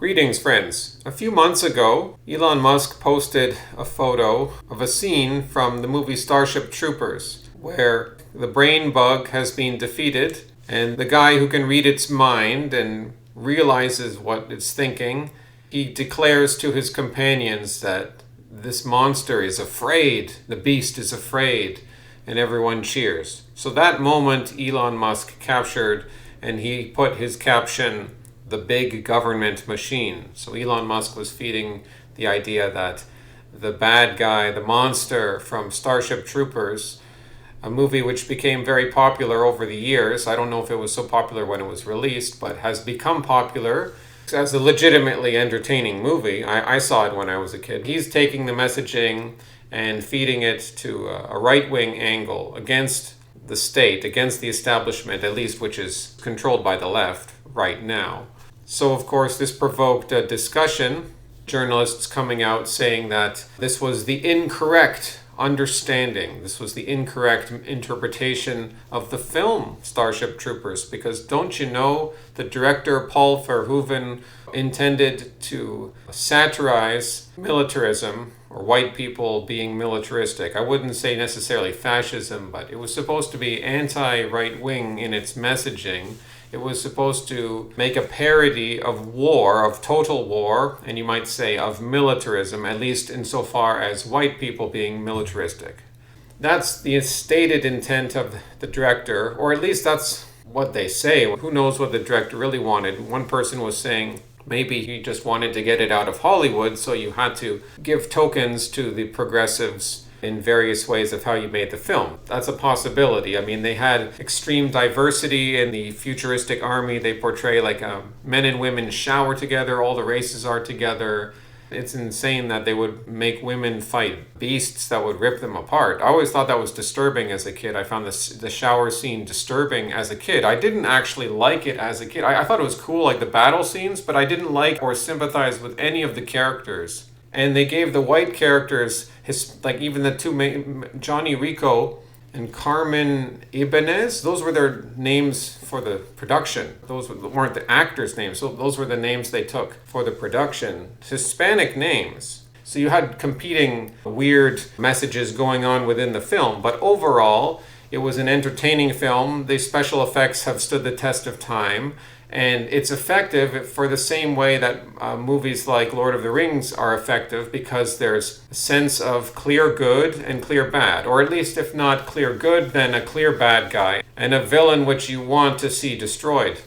Greetings, friends. A few months ago, Elon Musk posted a photo of a scene from the movie Starship Troopers, where the brain bug has been defeated, and the guy who can read its mind and realizes what it's thinking, he declares to his companions that this monster is afraid, the beast is afraid, and everyone cheers. So that moment Elon Musk captured, and he put his caption, "The big government machine." So Elon Musk was feeding the idea that the bad guy, the monster from Starship Troopers, a movie which became very popular over the years. I don't know if it was so popular when it was released, but has become popular as a legitimately entertaining movie. I saw it when I was a kid. He's taking the messaging and feeding it to a right-wing angle against the state, against the establishment, at least, which is controlled by the left right now. So, of course, this provoked a discussion. Journalists coming out saying that this was the incorrect understanding, this was the incorrect interpretation of the film Starship Troopers, because don't you know the director Paul Verhoeven intended to satirize militarism, or white people being militaristic. I wouldn't say necessarily fascism, but it was supposed to be anti-right-wing in its messaging. It was supposed to make a parody of war, of total war, and you might say of militarism, at least insofar as white people being militaristic. That's the stated intent of the director, or at least that's what they say. Who knows what the director really wanted? One person was saying maybe he just wanted to get it out of Hollywood, so you had to give tokens to the progressives in various ways of how you made the film. That's a possibility. I mean, they had extreme diversity in the futuristic army. They portray like men and women shower together, all the races are together. It's insane that they would make women fight beasts that would rip them apart. I always thought that was disturbing as a kid. I found the shower scene disturbing as a kid. I didn't actually like it as a kid. I thought it was cool, like the battle scenes, but I didn't like or sympathize with any of the characters. And they gave the white characters, like even the two main, Johnny Rico and Carmen Ibanez, those were their names for the production. Those weren't the actors' names, so those were the names they took for the production. Hispanic names. So you had competing weird messages going on within the film, but overall, it was an entertaining film. The special effects have stood the test of time. And it's effective for the same way that movies like Lord of the Rings are effective, because there's a sense of clear good and clear bad. Or at least if not clear good, then a clear bad guy. And a villain which you want to see destroyed.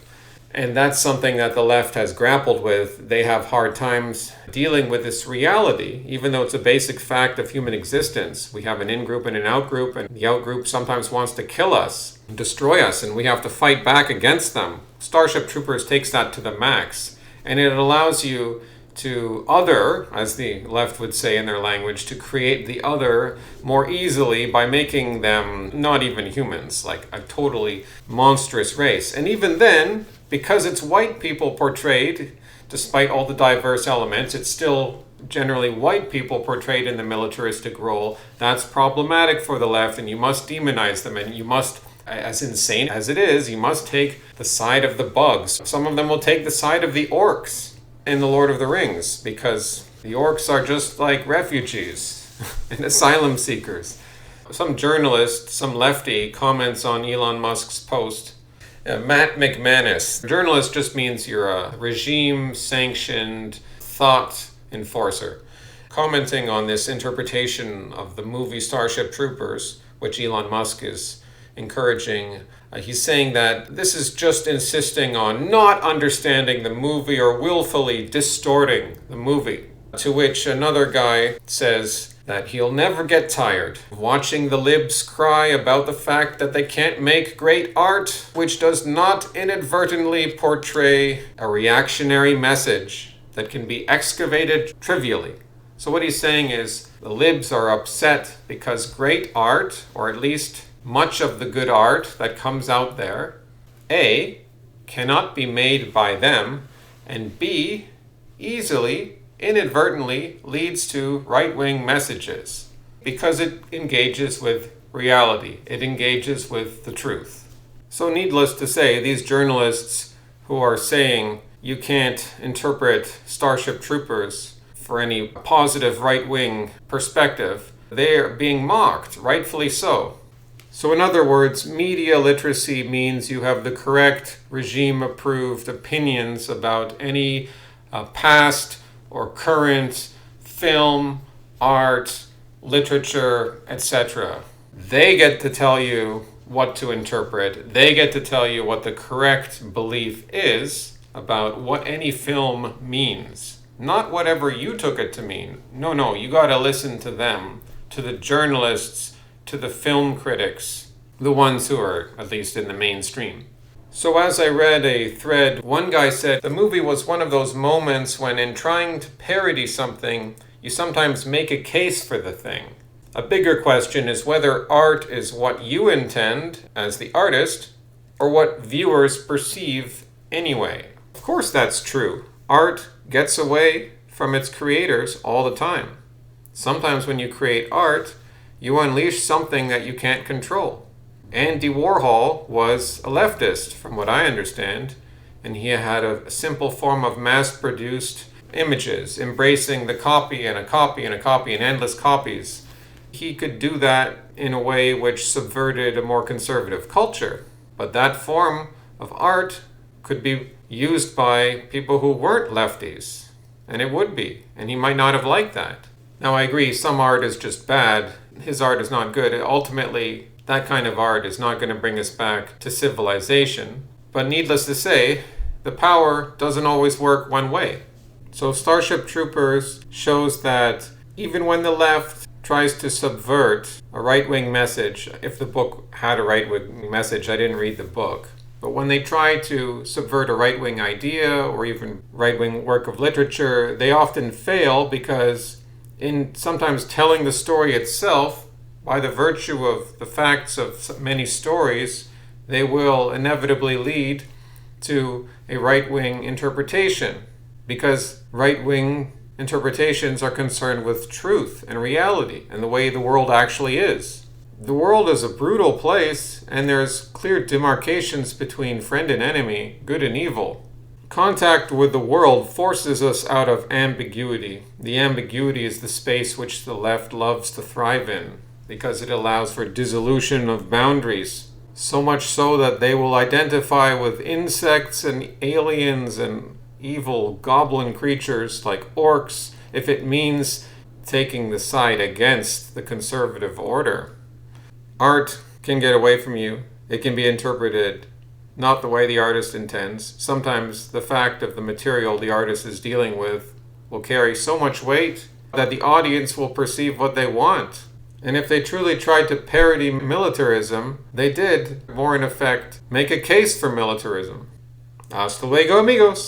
And that's something that the left has grappled with. They have hard times dealing with this reality, even though it's a basic fact of human existence. We have an in-group and an out-group, and the out-group sometimes wants to kill us, destroy us, and we have to fight back against them. Starship Troopers takes that to the max, and it allows you to other, as the left would say in their language, to create the other more easily by making them not even humans, like a totally monstrous race. And even then, because it's white people portrayed, despite all the diverse elements, it's still generally white people portrayed in the militaristic role. That's problematic for the left, and you must demonize them, and you must, as insane as it is, you must take the side of the bugs. Some of them will take the side of the orcs in The Lord of the Rings, because the orcs are just like refugees and asylum seekers. Some journalist, some lefty, comments on Elon Musk's post. Matt McManus. Journalist just means you're a regime-sanctioned thought enforcer. Commenting on this interpretation of the movie Starship Troopers, which Elon Musk is encouraging, he's saying that this is just insisting on not understanding the movie or willfully distorting the movie. To which another guy says that he'll never get tired of watching the libs cry about the fact that they can't make great art which does not inadvertently portray a reactionary message that can be excavated trivially. So what he's saying is the libs are upset because great art, or at least much of the good art that comes out there, A, cannot be made by them, and B, easily, inadvertently leads to right-wing messages because it engages with reality. It engages with the truth. So needless to say, these journalists who are saying you can't interpret Starship Troopers for any positive right-wing perspective. They are being mocked, rightfully so. So in other words, media literacy means you have the correct regime-approved opinions about any past or current film, art, literature, etc. They get to tell you what to interpret. They get to tell you what the correct belief is about what any film means. Not whatever you took it to mean. No, you gotta listen to them, to the journalists, to the film critics, the ones who are at least in the mainstream. So as I read a thread, one guy said the movie was one of those moments when in trying to parody something, you sometimes make a case for the thing. A bigger question is whether art is what you intend as the artist or what viewers perceive anyway. Of course that's true. Art gets away from its creators all the time. Sometimes when you create art, you unleash something that you can't control. Andy Warhol was a leftist, from what I understand, and he had a simple form of mass-produced images, embracing the copy and a copy and a copy and endless copies. He could do that in a way which subverted a more conservative culture. But that form of art could be used by people who weren't lefties. And it would be. And he might not have liked that. Now I agree, some art is just bad. His art is not good. Ultimately, that kind of art is not going to bring us back to civilization. But needless to say, the power doesn't always work one way. So Starship Troopers shows that even when the left tries to subvert a right-wing message, if the book had a right-wing message, I didn't read the book, but when they try to subvert a right-wing idea or even right-wing work of literature, they often fail because in sometimes telling the story itself, by the virtue of the facts of many stories, they will inevitably lead to a right-wing interpretation, because right-wing interpretations are concerned with truth and reality and the way the world actually is. The world is a brutal place, and there's clear demarcations between friend and enemy, good and evil. Contact with the world forces us out of ambiguity. The ambiguity is the space which the left loves to thrive in, because it allows for dissolution of boundaries. So much so that they will identify with insects and aliens and evil goblin creatures like orcs if it means taking the side against the conservative order. Art can get away from you. It can be interpreted not the way the artist intends. Sometimes the fact of the material the artist is dealing with will carry so much weight that the audience will perceive what they want. And if they truly tried to parody militarism, they did, more in effect, make a case for militarism. Hasta luego, amigos!